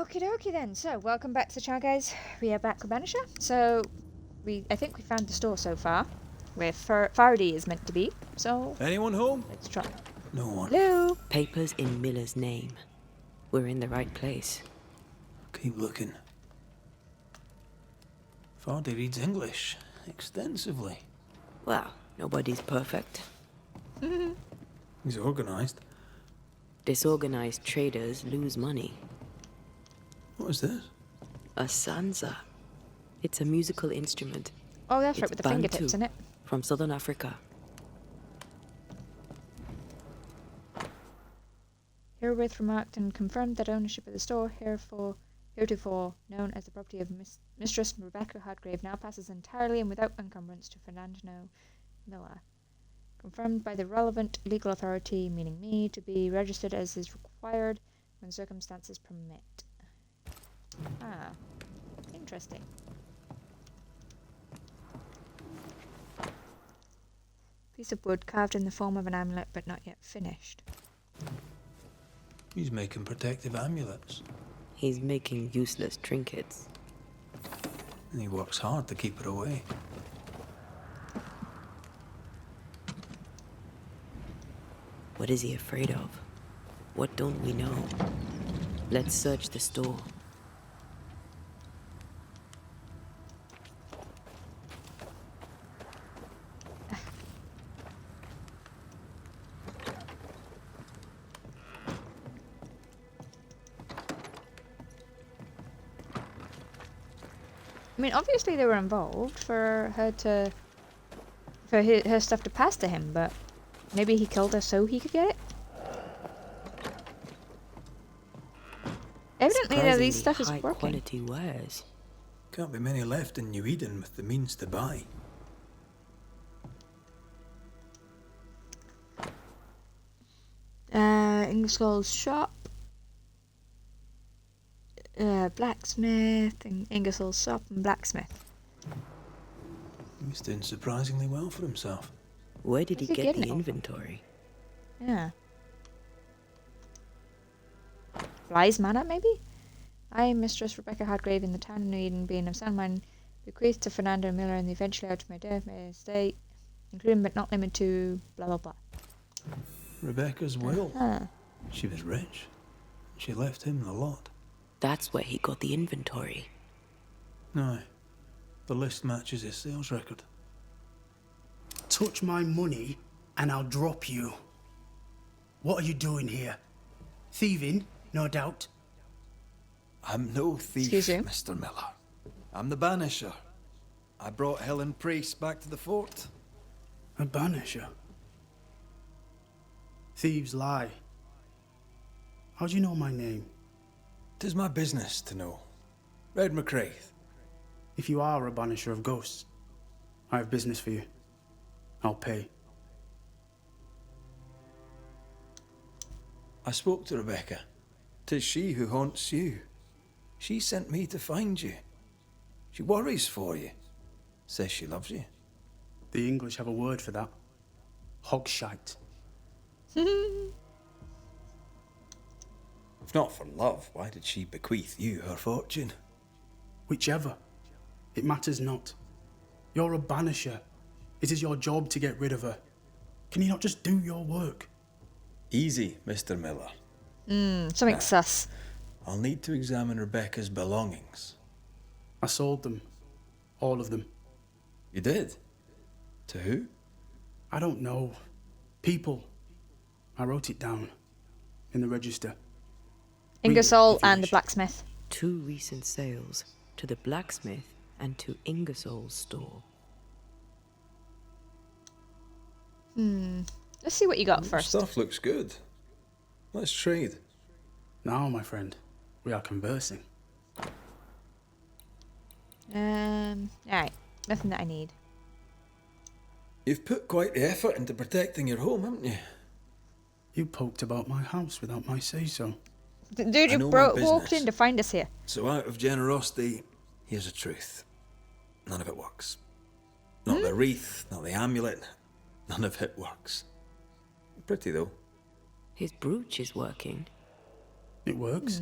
Okie dokie then. So, welcome back to the channel, guys. We are back with Banisher. So, I think we found the store so far, where Faraday is meant to be. So, anyone home? let's try. No one. Hello. Papers in Miller's name. We're in the right place. Keep looking. Faraday reads English extensively. Well, nobody's perfect. He's organised. Disorganized traders lose money. What is this? A sansa. It's a musical instrument. Oh, that's right, It's with the Bantu, fingertips in it. from southern Africa. Herewith remarked and confirmed that ownership of the store, heretofore known as the property of Mistress Rebecca Hardgrave, now passes entirely and without encumbrance to Fernando Miller. Confirmed by the relevant legal authority, meaning me, to be registered as is required when circumstances permit. Ah, interesting. Piece of wood carved in the form of an amulet but not yet finished. He's making protective amulets. He's making useless trinkets. And he works hard to keep it away. What is he afraid of? What don't we know? Let's search the store. I mean, obviously they were involved for her stuff to pass to him, but maybe he killed her so he could get it? Evidently, though, these stuff is high working. quality wares. Can't be many left in New Eden with the means to buy. Ingersoll's shop. Blacksmith. Ingersoll's shop and blacksmith. He's doing surprisingly well for himself. Where did Where's he he get getting the it all from? inventory? Yeah. Flies Manor, maybe? I, Mistress Rebecca Hardgrave, in the town of New Eden, being of sound mind, bequeath to Fernando Miller and the eventually out of my death, my estate, including but not limited to blah blah blah. Rebecca's will. Huh. She was rich. She left him the lot. That's where he got the inventory. No. The list matches his sales record. Touch my money and I'll drop you. What are you doing here? Thieving, no doubt. I'm no thief, Excuse you? Mr. Miller. I'm the Banisher. I brought Helen Priest back to the fort. A banisher. Thieves lie. How do you know my name? 'Tis my business to know. Red McCraith. If you are a banisher of ghosts, I have business for you. I'll pay. I spoke to Rebecca. 'Tis she who haunts you. She sent me to find you. She worries for you. Says she loves you. The English have a word for that. Hogshite. If not for love, why did she bequeath you her fortune? Whichever. It matters not. You're a banisher. It is your job to get rid of her. Can you not just do your work? Easy, Mr. Miller. Something sus. I'll need to examine Rebecca's belongings. I sold them. All of them. You did? To who? I don't know. People. I wrote it down. In the register. Ingersoll if you and the wish. blacksmith. 2 recent sales to the blacksmith and to Ingersoll's store. Let's see what you got first. Stuff looks good. Let's trade. Now, my friend, we are conversing. Alright. Nothing that I need. You've put quite the effort into protecting your home, haven't you? You poked about my house without my say-so. Dude, I you know my walked business. in to find us here. So out of generosity, here's the truth. None of it works. Not the wreath, not the amulet. None of it works. Pretty though. His brooch is working. It works.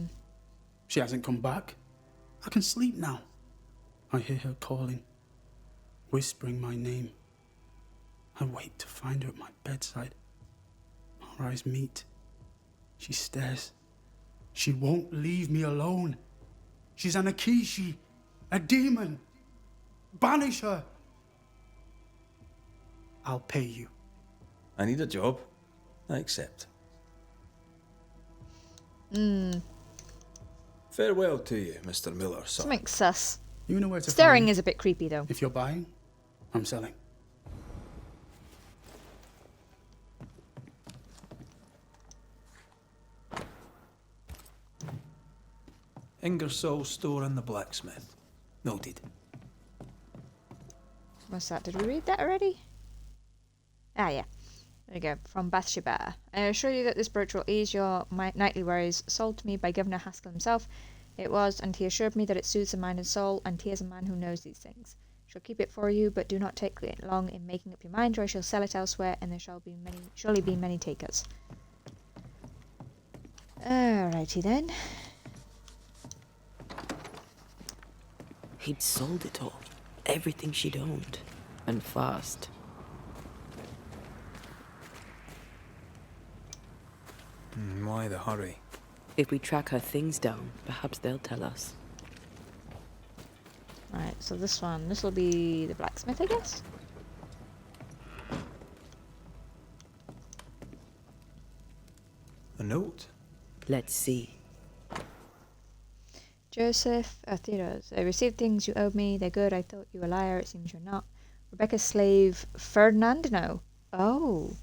She hasn't come back. I can sleep now. I hear her calling, whispering my name. I wait to find her at my bedside. Our eyes meet. She stares. She won't leave me alone. She's an Akishi, a demon. Banish her. I'll pay you. I need a job. I accept. Farewell to you, Mr. Miller, sir. Something sus. You know where to Staring find me. is a bit creepy though. If you're buying, I'm selling. Ingersoll store and the blacksmith. Noted. What's that? Did we read that already? Ah, yeah. There you go. From Bathsheba. I assure you that this brooch will ease your nightly worries. Sold to me by Governor Haskell himself. It was, and he assured me that it soothes the mind and soul, and he is a man who knows these things. Shall keep it for you, but do not take long in making up your mind, or I shall sell it elsewhere, and there shall be surely be many takers. Alrighty then. He'd sold it all. Everything she'd owned. And fast. Why the hurry? If we track her things down, perhaps they'll tell us. Right, so this will be the blacksmith, I guess? A note? Let's see. Joseph, Theodore, I received things you owed me. They're good. I thought you a liar. It seems you're not. Rebecca's slave, Ferdinandino. Oh,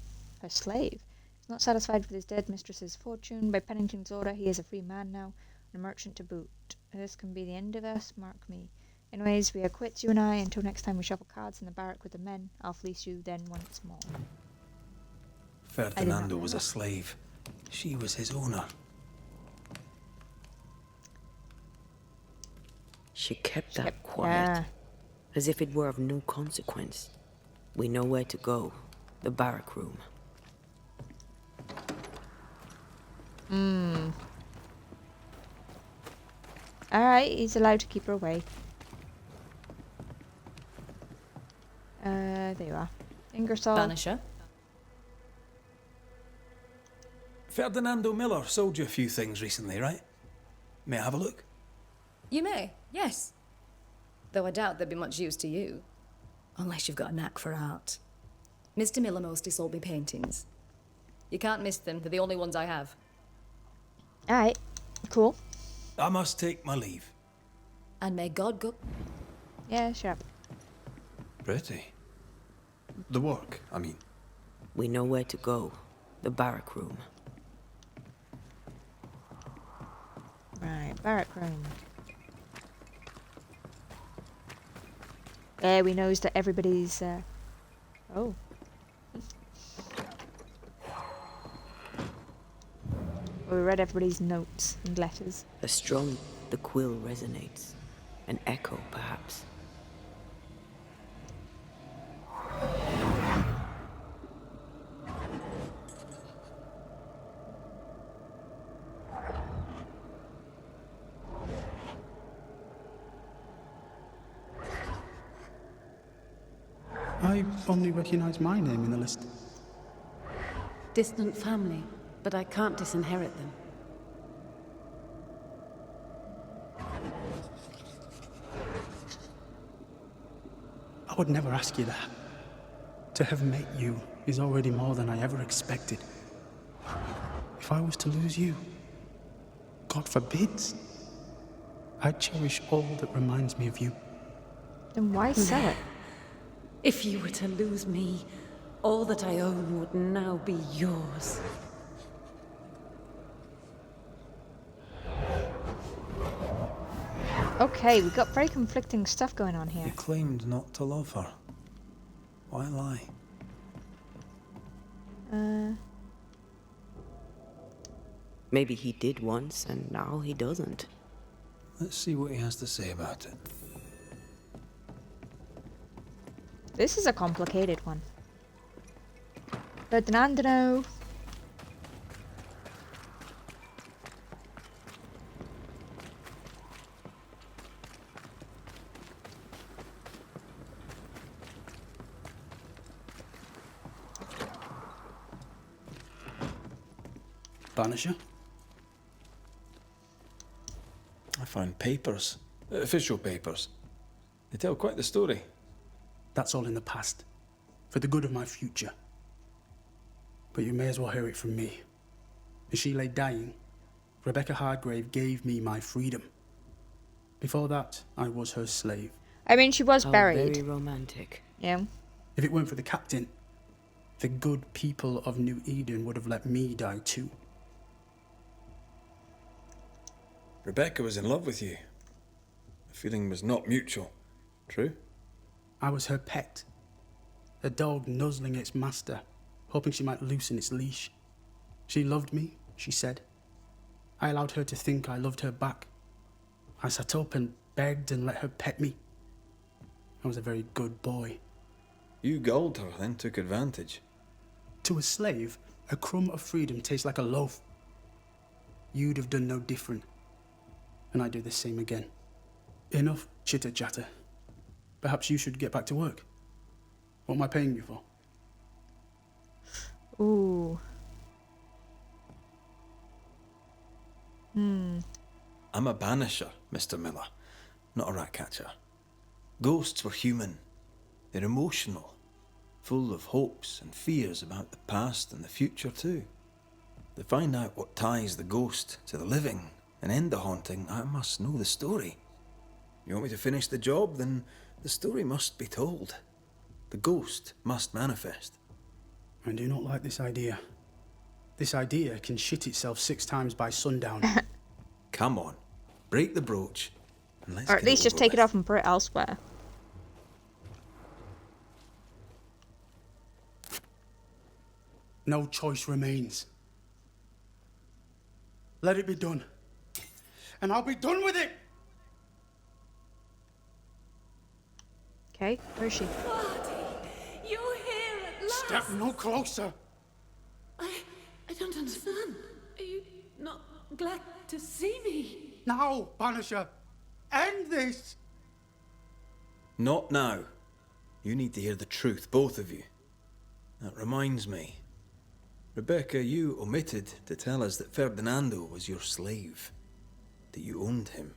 her slave. He's not satisfied with his dead mistress's fortune. By Pennington's order, he is a free man now, and a merchant to boot. This can be the end of us, mark me. Anyways, we are quits, you and I, until next time we shuffle cards in the barrack with the men. I'll fleece you then once more. Ferdinando was a slave. She was his owner. She kept that quiet. Yeah. As if it were of no consequence. We know where to go. The barrack room. Alright, he's allowed to keep her away. There you are. Ingersoll. Banisher. Ferdinando Miller sold you a few things recently, right? May I have a look? You may, yes. Though I doubt they'd be much use to you. Unless you've got a knack for art. Mr. Miller mostly sold me paintings. You can't miss them, they're the only ones I have. Alright, cool. I must take my leave. And may God go... Yeah, shut up. Pretty. The work, I mean. We know where to go. The barrack room. Right, barrack room. There we knows that everybody's, oh. We read everybody's notes and letters. A strong... The quill resonates. An echo, perhaps. I only recognize my name in the list. Distant family, but I can't disinherit them. I would never ask you that. To have met you is already more than I ever expected. If I was to lose you, God forbids, I cherish all that reminds me of you. Then why sell it? If you were to lose me, all that I own would now be yours. Okay, we've got very conflicting stuff going on He here. claimed not to love her. Why lie? Maybe he did once, and now he doesn't. Let's see what he has to say about it. This is a complicated one. Ferdinando. Banisher? I found papers. Official papers. They tell quite the story. That's all in the past. For the good of my future. But you may as well hear it from me. As she lay dying, Rebecca Hardgrave gave me my freedom. Before that, I was her slave. I mean, she was How buried. very romantic. Yeah. If it weren't for the captain, the good people of New Eden would have let me die too. Rebecca was in love with you. The feeling was not mutual. True? I was her pet. A dog nuzzling its master, hoping she might loosen its leash. She loved me, she said. I allowed her to think I loved her back. I sat up and begged and let her pet me. I was a very good boy. You gulled her, then took advantage. To a slave, a crumb of freedom tastes like a loaf. You'd have done no different. And I'd do the same again. Enough chitter-chatter. Perhaps you should get back to work. What am I paying you for? Ooh. I'm a banisher, Mr. Miller, not a rat catcher. Ghosts were human. They're emotional, full of hopes and fears about the past and the future too. To find out what ties the ghost to the living and end the haunting, I must know the story. You want me to finish the job? Then the story must be told. The ghost must manifest. I do not like this idea. This idea can shit itself 6 times by sundown. Come on, break the brooch, and let's Or at get least just over take it with. off and put it elsewhere. No choice remains. Let it be done. And I'll be done with it! Okay, where is she? You're here at last! Step no closer! I don't understand. Are you not glad to see me? Now, Banisher! End this! Not now. You need to hear the truth, both of you. That reminds me. Rebecca, you omitted to tell us that Ferdinando was your slave. That you owned him.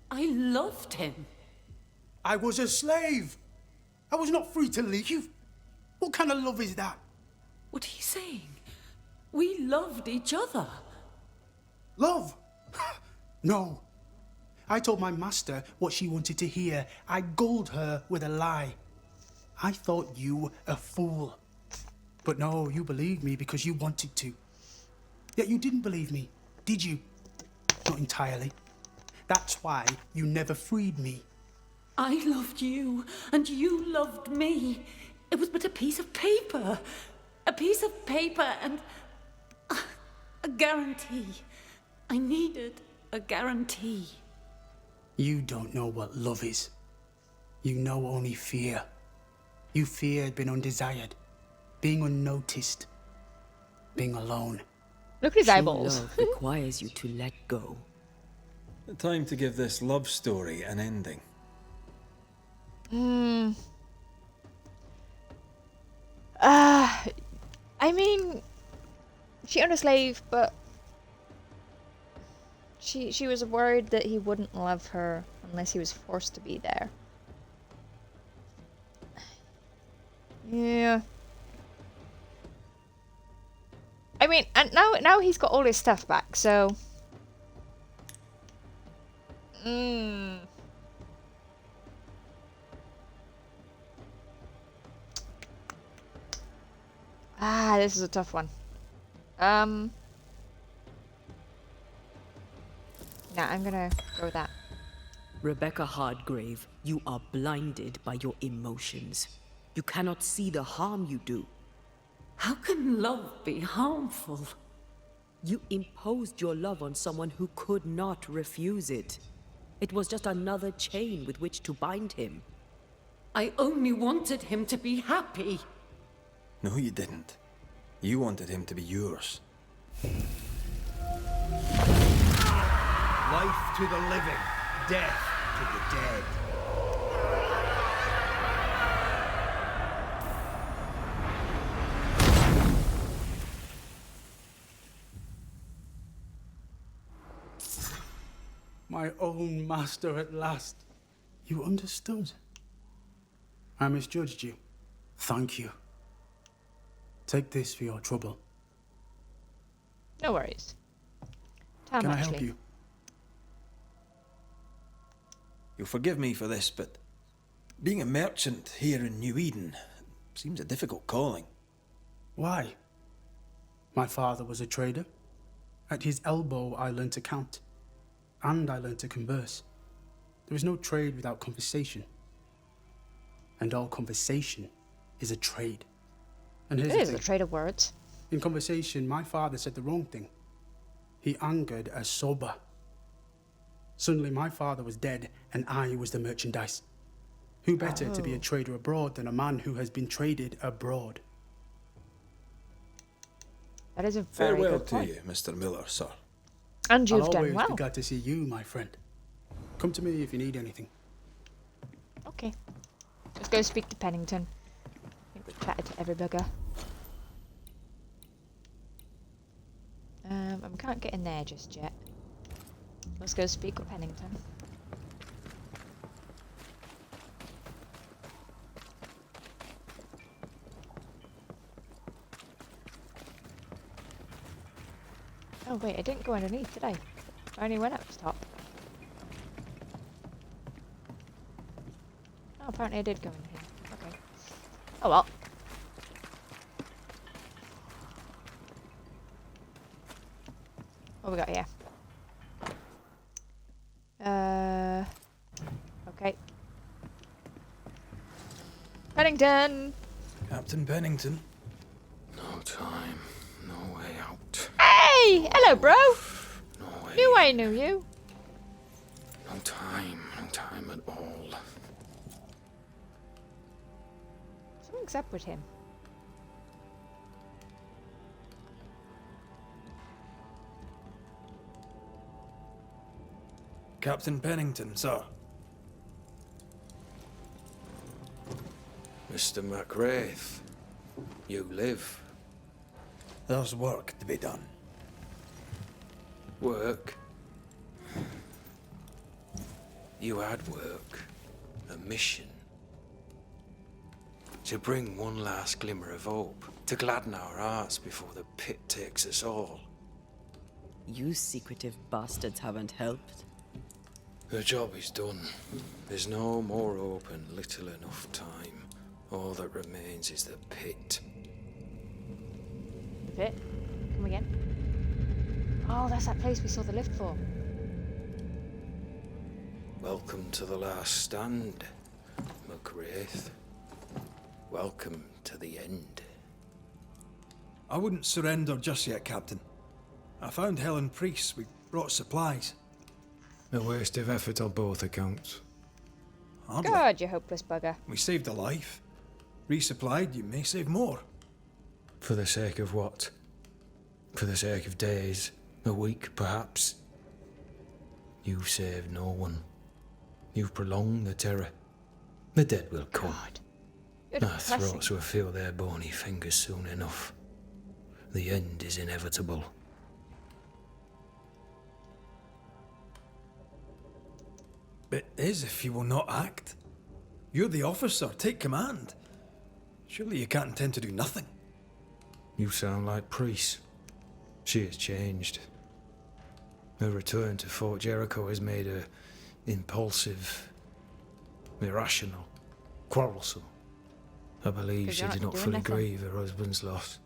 I loved him. I was a slave! I was not free to leave! What kind of love is that? What are you saying? We loved each other. Love? No. I told my master what she wanted to hear. I gulled her with a lie. I thought you a fool. But no, you believed me because you wanted to. Yet you didn't believe me, did you? Not entirely. That's why you never freed me. I loved you, and you loved me. It was but a piece of paper. A piece of paper and a guarantee. I needed a guarantee. You don't know what love is. You know only fear. You feared being undesired, being unnoticed, being alone. Look at his True eyeballs. love requires you to let go. Time to give this love story an ending. I mean, she owned a slave, but she was worried that he wouldn't love her unless he was forced to be there. Yeah. I mean, and now he's got all his stuff back, so. Ah, this is a tough one. Nah, I'm gonna go with that. Rebecca Hardgrave, you are blinded by your emotions. You cannot see the harm you do. How can love be harmful? You imposed your love on someone who could not refuse it. It was just another chain with which to bind him. I only wanted him to be happy. No, you didn't. You wanted him to be yours. Life to the living, death to the dead. My own master at last. You understood. I misjudged you. Thank you. Take this for your trouble. No worries. How Can I much, help Lee? you? You'll forgive me for this, but being a merchant here in New Eden seems a difficult calling. Why? My father was a trader. At his elbow I learned to count. And I learned to converse. There is no trade without conversation. And all conversation is a trade. And here's It the is a thing. trade of words. In conversation, my father said the wrong thing. He angered a soba. Suddenly my father was dead and I was the merchandise. Who better to be a trader abroad than a man who has been traded abroad? That is a very Farewell good to point. you, Mr. Miller, sir. And you've I'll done always well. be glad to see you, my friend. Come to me if you need anything. Okay. Let's go speak to Pennington. I think we've chatted to every bugger. I can't get in there just yet. Let's go speak with Pennington. Oh wait, I didn't go underneath, did I? I only went up top. Oh, apparently I did go in here. Okay. Oh well. What we got here? Okay. Pennington! Captain Pennington. No time, no way out. Hey! Hello, bro! No way. Knew I knew you. No time at all. Something's up with him. Captain Pennington, sir. Mr. McWraith, you live. There's work to be done. Work. You had work. A mission. To bring one last glimmer of hope. To gladden our hearts before the pit takes us all. You secretive bastards haven't helped. The job is done. There's no more hope and little enough time. All that remains is the pit. The pit? Come again? Oh, that's that place we saw the lift for. Welcome to the last stand, McWraith. Welcome to the end. I wouldn't surrender just yet, Captain. I found Helen Priest. We brought supplies. A waste of effort on both accounts. Hardly. God, you hopeless bugger. We saved a life. Resupplied, you may save more. For the sake of what? For the sake of days, a week perhaps? You've saved no one. You've prolonged the terror. The dead will come. God. You're Our depressing. throats will feel their bony fingers soon enough. The end is inevitable. It is if you will not act. You're the officer. Take command. Surely you can't intend to do nothing. You sound like Priest. She has changed. Her return to Fort Jericho has made her impulsive, irrational, quarrelsome. I believe 'Cause she you're did not not doing fully nothing. grieve her husband's loss.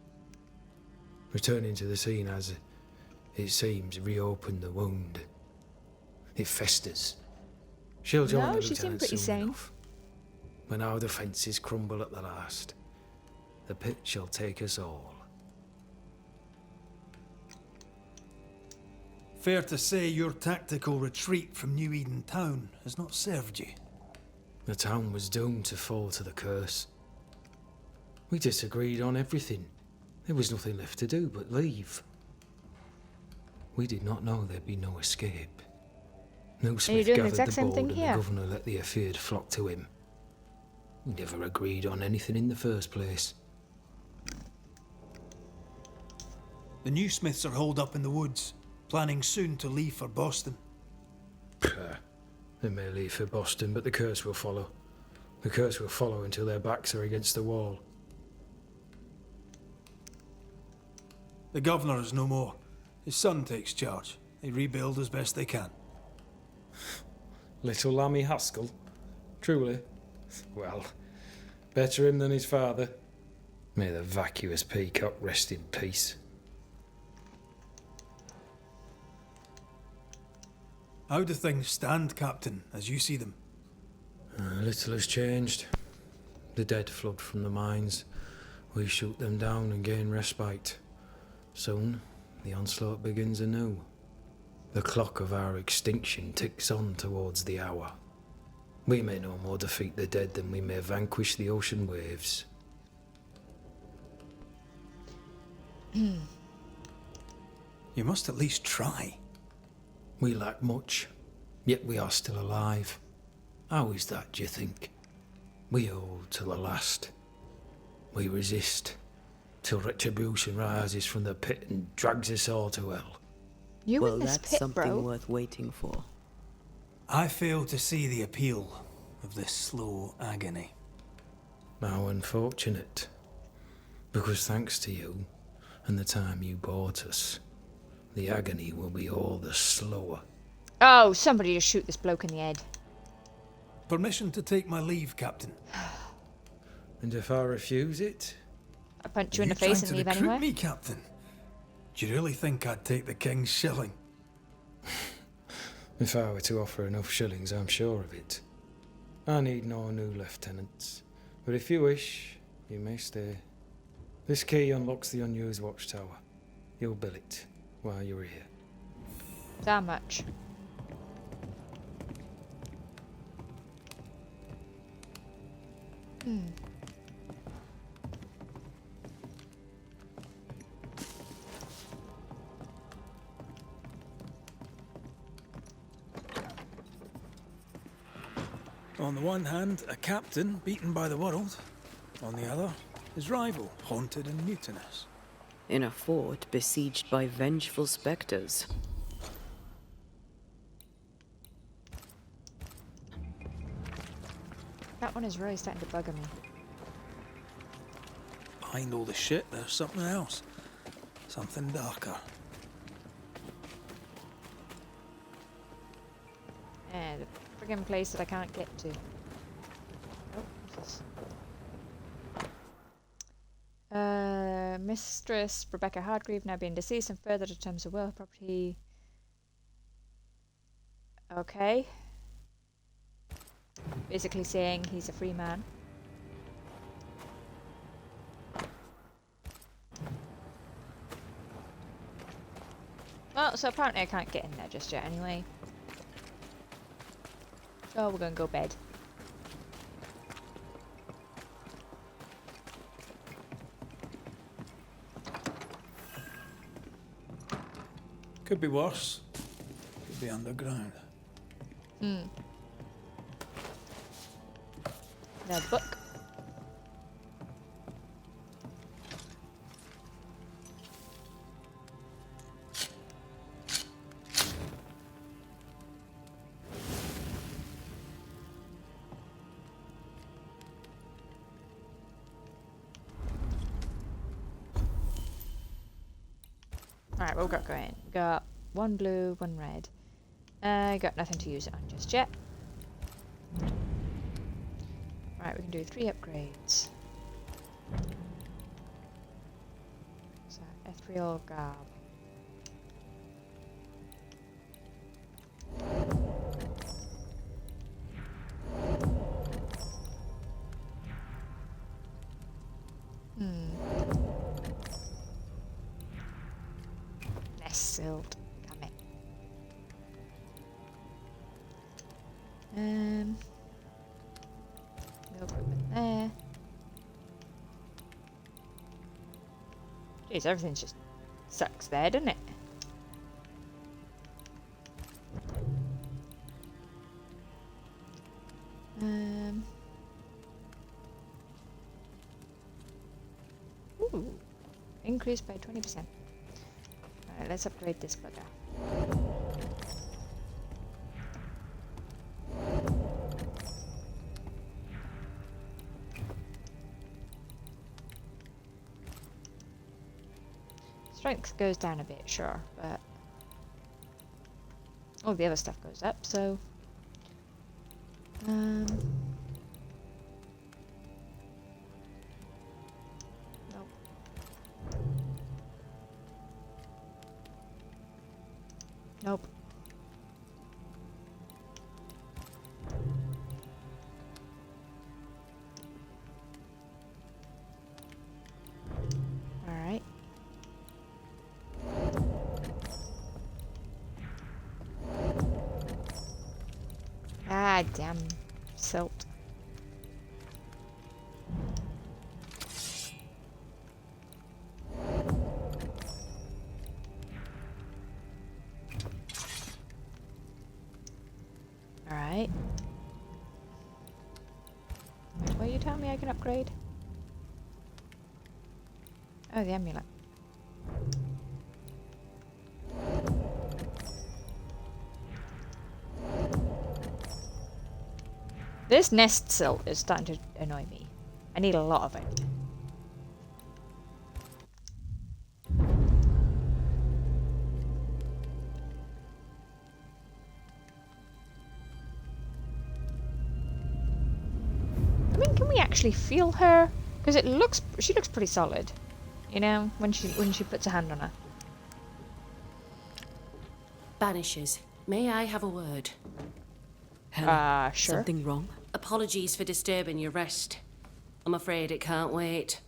Returning to the scene has, it seems, reopened the wound. It festers. She'll join No, the she seemed lieutenant pretty soon sane. enough. When our defences crumble at the last, the pit shall take us all. Fair to say your tactical retreat from New Eden Town has not served you. The town was doomed to fall to the curse. We disagreed on everything. There was nothing left to do but leave. We did not know there'd be no escape. No Smith doing the gathered exact the same board thing and here. the governor let the affair flock to him. We never agreed on anything in the first place. The new Smiths are holed up in the woods, planning soon to leave for Boston. They may leave for Boston, but the curse will follow. The curse will follow until their backs are against the wall. The governor is no more. His son takes charge. They rebuild as best they can. Little Lammy Haskell? Truly? Well, better him than his father. May the vacuous peacock rest in peace. How do things stand, Captain, as you see them? Little has changed. The dead flood from the mines. We shoot them down and gain respite. Soon, the onslaught begins anew. The clock of our extinction ticks on towards the hour. We may no more defeat the dead than we may vanquish the ocean waves. You must at least try. We lack much, yet we are still alive. How is that, do you think? We hold till the last. We resist, till retribution rises from the pit and drags us all to hell. You Well, in this that's pit, something bro. worth waiting for. I fail to see the appeal of this slow agony. How unfortunate. Because thanks to you, and the time you bought us, the agony will be all the slower. Oh, somebody just shoot this bloke in the head. Permission to take my leave, Captain. And if I refuse it? I punch Are you in the trying face and to leave recruit anyway. me, Captain? Do you really think I'd take the king's shilling? If I were to offer enough shillings, I'm sure of it. I need no new lieutenants. But if you wish, you may stay. This key unlocks the unused watchtower. You'll bill it while you're here. That much. On the one hand, a captain beaten by the world. On the other, his rival, haunted and mutinous. In a fort besieged by vengeful specters. That one is really starting to bugger me. Behind all the shit, there's something else. Something darker. The friggin' place that I can't get to. Oh, what's this? Mistress Rebecca Hardgrave now being deceased and further to terms of will property. Okay. Basically saying he's a free man. Well, so apparently I can't get in there just yet anyway. So we're gonna go bed. Could be worse. Could be underground. The book. Alright, what we've got going? We got one blue, one red. Got nothing to use it on just yet. Right, we can do 3 upgrades. So, ethereal garb. Silt. Damn it. No equipment there. Jeez, everything just sucks there, doesn't it? Ooh, increased by 20%. Alright, let's upgrade this bugger. Strength goes down a bit, sure, but all the other stuff goes up, so nope. Nope. Alright. Ah, damn silt. Alright. Wait, what are you telling me I can upgrade? Oh, the amulet. This nest silt is starting to annoy me. I need a lot of it. I mean, can we actually feel her? Because she looks pretty solid. You know, when she puts a hand on her. Banishers, may I have a word? Helen, Sure. something wrong? Apologies for disturbing your rest. I'm afraid it can't wait.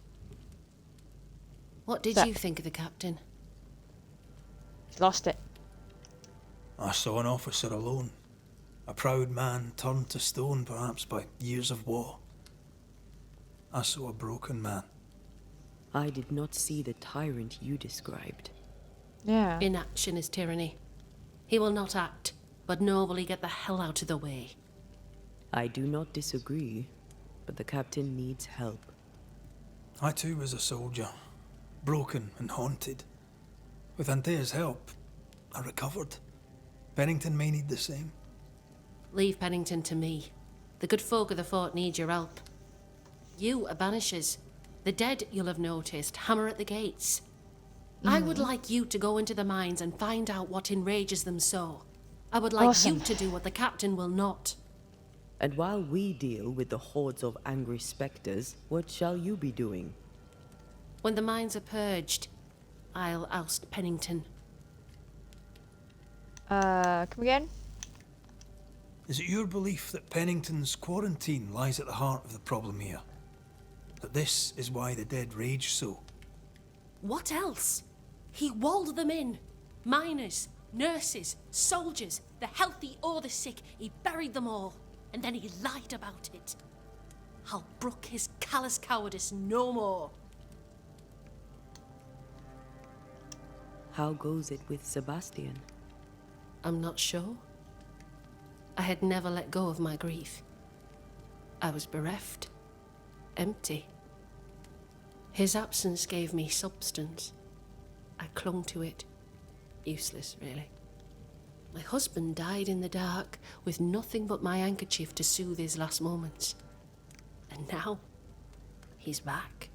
What did So- you think of the captain? Lost it. I saw an officer alone. A proud man turned to stone, perhaps by years of war. I saw a broken man. I did not see the tyrant you described. Yeah. Inaction is tyranny. He will not act, but nobly get the hell out of the way. I do not disagree, but the captain needs help. I too was a soldier, broken and haunted. With Antea's help, I recovered. Pennington may need the same. Leave Pennington to me. The good folk of the fort need your help. You are Banishers. The dead, you'll have noticed, hammer at the gates. I would like you to go into the mines and find out what enrages them so. I would like Awesome. you to do what the captain will not. And while we deal with the hordes of angry spectres, what shall you be doing? When the mines are purged, I'll oust Pennington. Come again? Is it your belief that Pennington's quarantine lies at the heart of the problem here? That this is why the dead rage so? What else? He walled them in. Miners, nurses, soldiers, the healthy or the sick. He buried them all. And then he lied about it. I'll brook his callous cowardice no more. How goes it with Sebastian? I'm not sure. I had never let go of my grief. I was bereft, empty. His absence gave me substance. I clung to it. Useless, really. My husband died in the dark with nothing but my handkerchief to soothe his last moments. And now, he's back.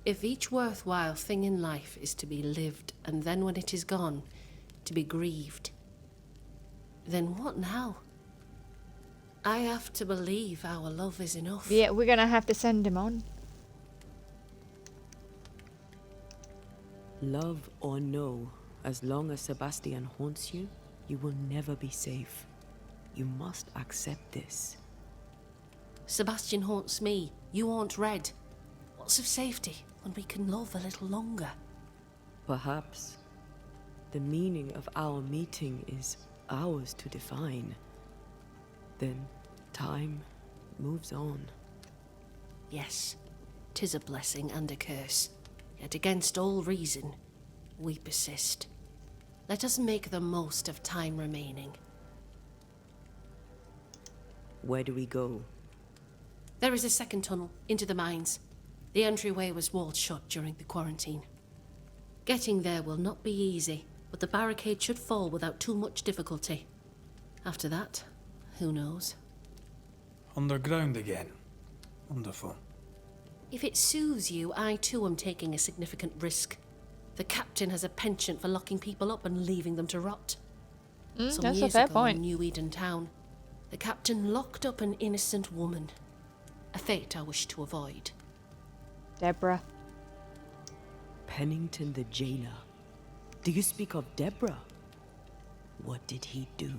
If each worthwhile thing in life is to be lived, and then when it is gone, to be grieved, then what now? I have to believe our love is enough. Yeah, we're gonna have to send him on. Love or no, as long as Sebastian haunts you, you will never be safe. You must accept this. Sebastian haunts me, you haunt Red. What's of safety when we can love a little longer? Perhaps the meaning of our meeting is ours to define. Then time moves on. Yes, 'tis a blessing and a curse. Yet against all reason, we persist. Let us make the most of time remaining. Where do we go? There is a second tunnel into the mines. The entryway was walled shut during the quarantine. Getting there will not be easy, but the barricade should fall without too much difficulty. After that, who knows? Underground again. Wonderful. If it soothes you, I too am taking a significant risk. The captain has a penchant for locking people up and leaving them to rot. Some That's a years fair ago point. in New Eden Town, the captain locked up an innocent woman. A fate I wish to avoid. Deborah. Pennington the jailer. Do you speak of Deborah? What did he do?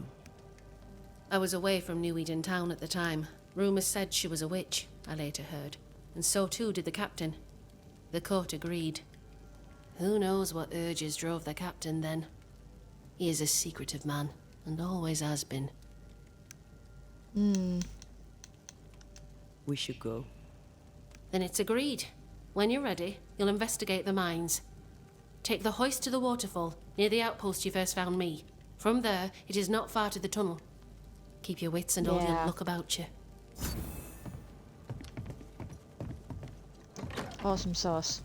I was away from New Eden Town at the time. Rumours said she was a witch, I later heard. And so too did the captain. The court agreed. Who knows what urges drove the captain then? He is a secretive man, and always has been. We should go. Then it's agreed. When you're ready, you'll investigate the mines. Take the hoist to the waterfall, near the outpost you first found me. From there, it is not far to the tunnel. Keep your wits and all your Yeah. luck about you. Awesome sauce.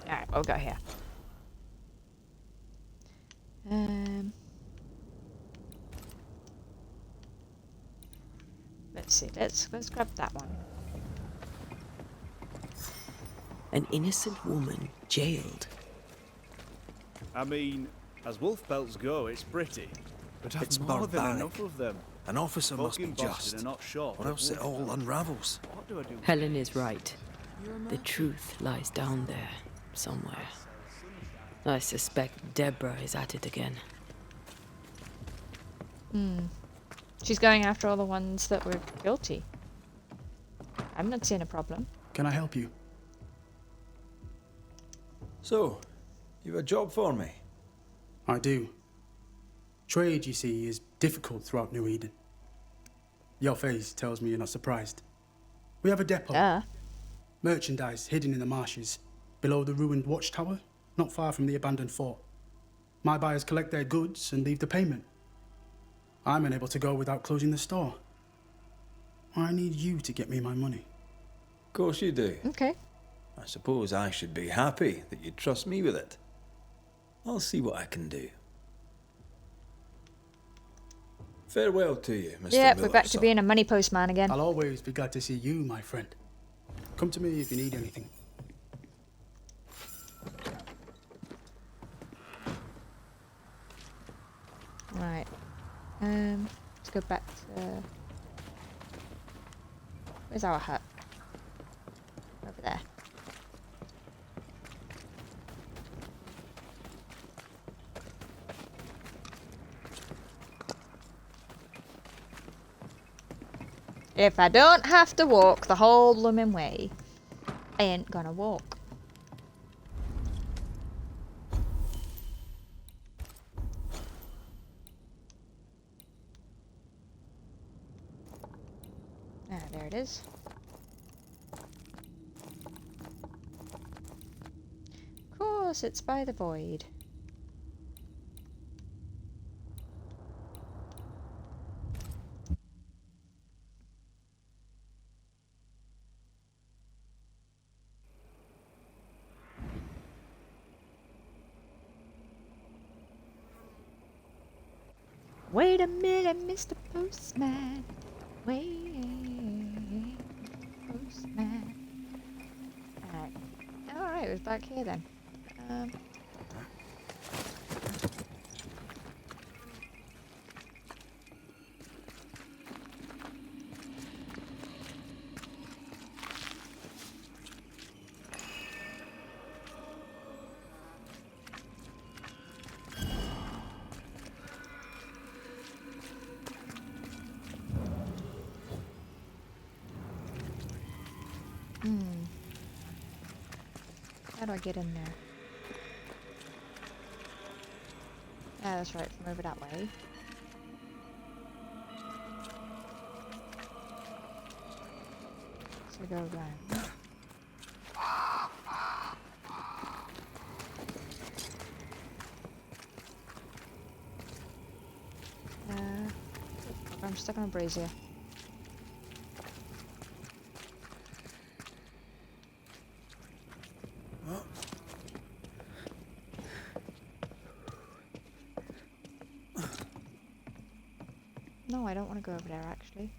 Alright, we'll go here. Let's see, let's grab that one. An innocent woman jailed. I mean, as wolf pelts go, it's pretty. But I've It's more than barbaric. enough of them. An officer must be Fucking Boston just, are not short or of else it wolf. all unravels. What do I do? Helen is right. The truth lies down there, somewhere. I suspect Deborah is at it again. She's going after all the ones that were guilty. I'm not seeing a problem. Can I help you? So, you've a job for me? I do. Trade, you see, is difficult throughout New Eden. Your face tells me you're not surprised. We have a depot. Duh. Merchandise hidden in the marshes, below the ruined watchtower, not far from the abandoned fort. My buyers collect their goods and leave the payment. I'm unable to go without closing the store. I need you to get me my money. Of course you do. Okay. I suppose I should be happy that you trust me with it. I'll see what I can do. Farewell to you, Mr. Yep, Miller, we're back to sir. being a money postman again. I'll always be glad to see you, my friend. Come to me if you need anything. Right. Let's go back to... Where's our hut? Over there. If I don't have to walk the whole blooming way, I ain't gonna walk. Ah, there it is. Of course, it's by the void. Wait a minute, Mr. Postman. Wait, Postman. Alright, it was back here then. How do I get in there? Yeah, that's right, from over that way. So go around. I'm stuck on a brazier. No, I don't want to go over there actually.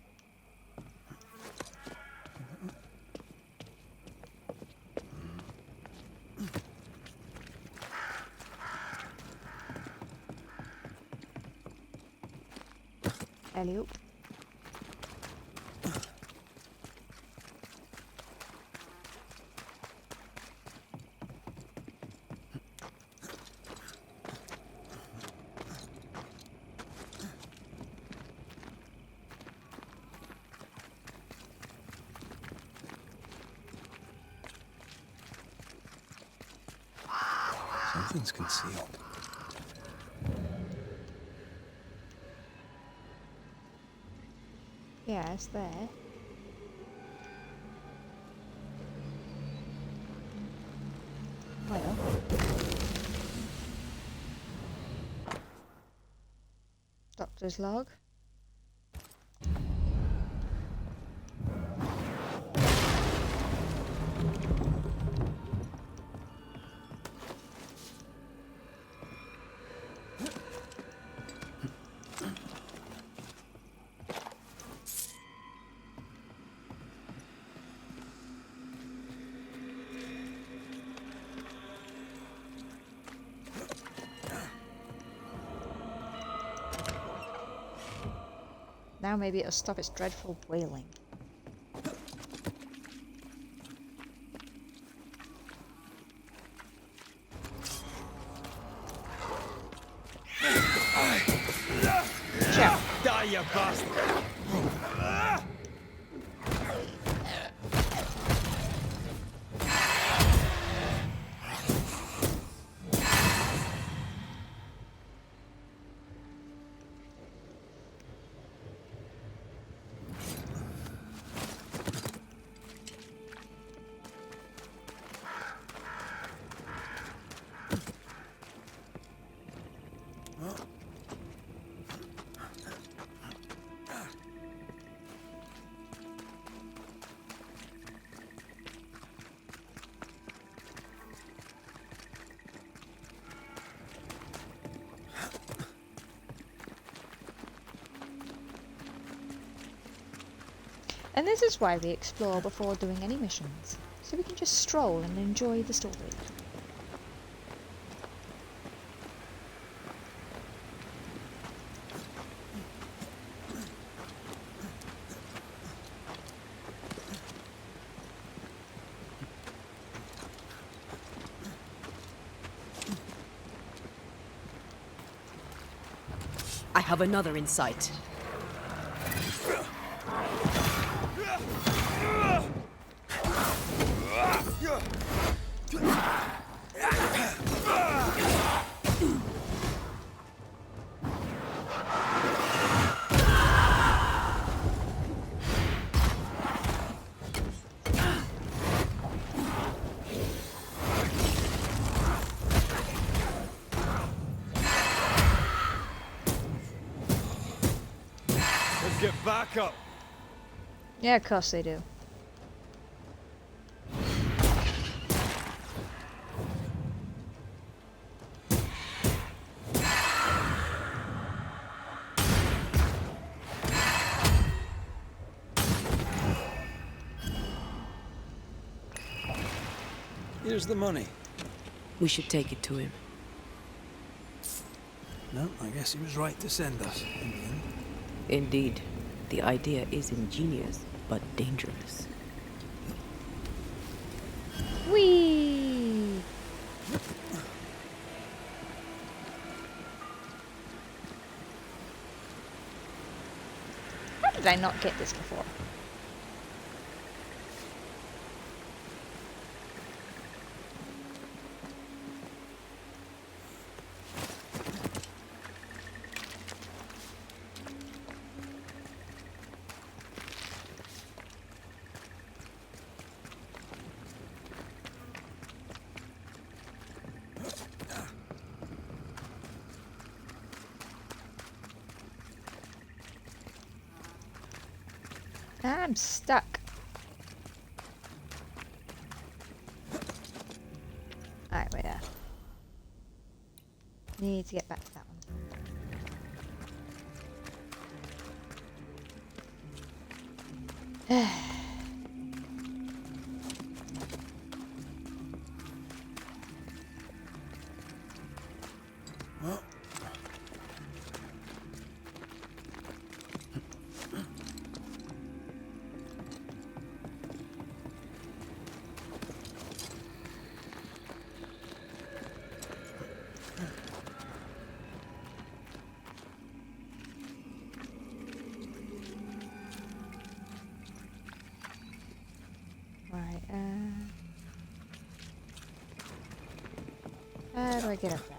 alley-oop. Something's concealed. Yeah, it's there. Well. Doctor's log. Now maybe it'll stop its dreadful wailing. Ciao. Die, you bastard! And this is why we explore before doing any missions, so we can just stroll and enjoy the story. I have another in sight. Let's get back up. Yeah, of course they do. Here's the money. We should take it to him. No, I guess he was right to send us in the end. Indeed. The idea is ingenious, but dangerous. Whee! How did I not get this before? I'm stuck. Alright, wait there. Need to get back to that one. Right, how do I get up there?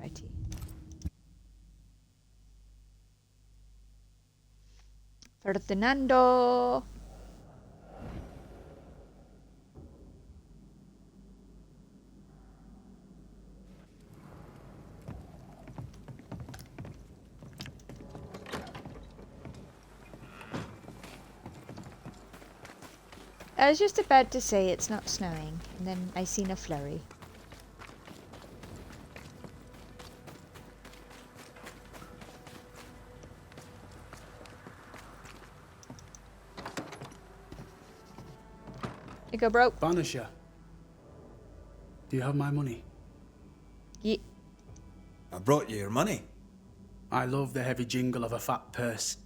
Righty. Ferdinando! I was just about to say it's not snowing, and then I seen a flurry. You go, bro. Banisher, do you have my money? Yeah. I brought you your money. I love the heavy jingle of a fat purse.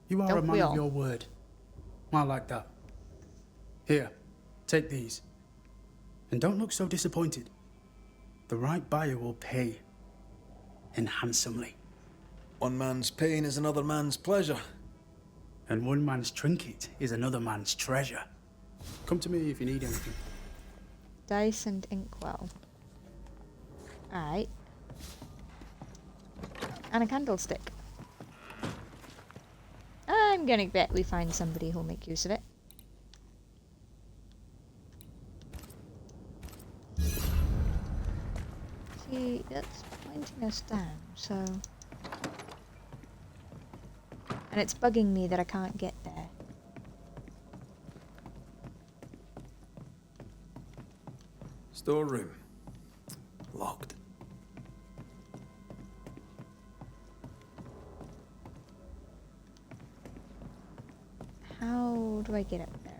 You are Don't a man we of all? your word. I like that. Here, take these. And don't look so disappointed. The right buyer will pay. And handsomely. One man's pain is another man's pleasure. And one man's trinket is another man's treasure. Come to me if you need anything. Dice and inkwell. Alright. And a candlestick. I'm gonna bet we find somebody who'll make use of it. See, that's pointing us down, so... And it's bugging me that I can't get there. Storeroom. Locked. How do I get up there?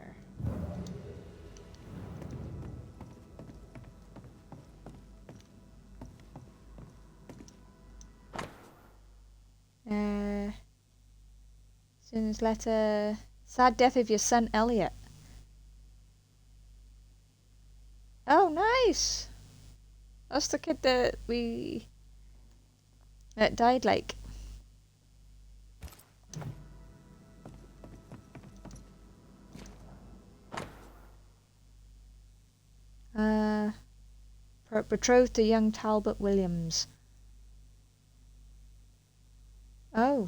Soon's letter. Sad death of your son Elliot. Oh, nice! That's the kid that that died like. Betrothed to young Talbot Williams. Oh.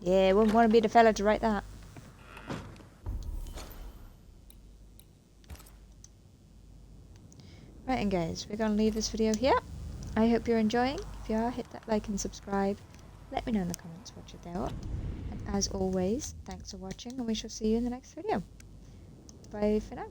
Yeah, wouldn't want to be the fella to write that. Right, and guys, we're going to leave this video here. I hope you're enjoying. If you are, hit that like and subscribe. Let me know in the comments what you thought. And as always, thanks for watching, and we shall see you in the next video. Bye for now.